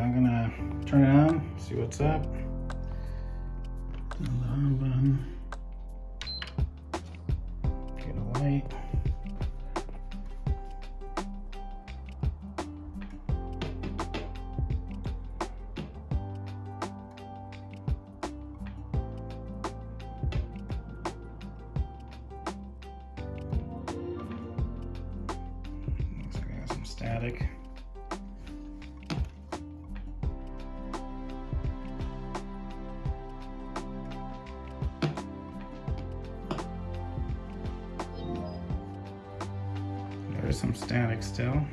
I'm gonna turn it on, see what's up. Turn the on button. Get a light. Looks like I got some static. There's some static still.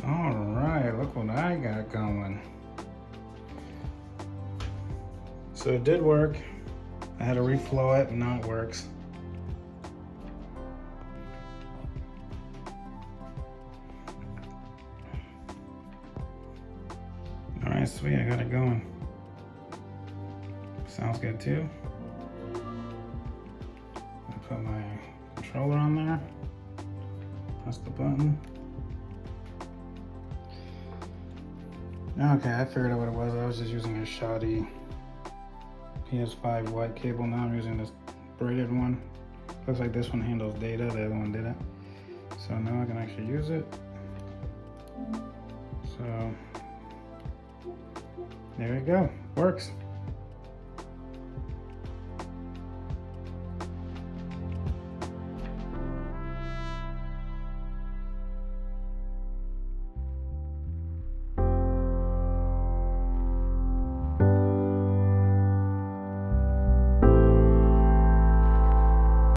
All right, look what I got going. So it did work. I had to reflow it and now it works. All right, sweet, I got it going. Sounds good too. I put my controller on there, press the button. Okay, I figured out what it was. I was just using a shoddy PS5 white cable. Now I'm using this braided one. Looks like this one handles data, the other one didn't. So now I can actually use it. So there you go, works.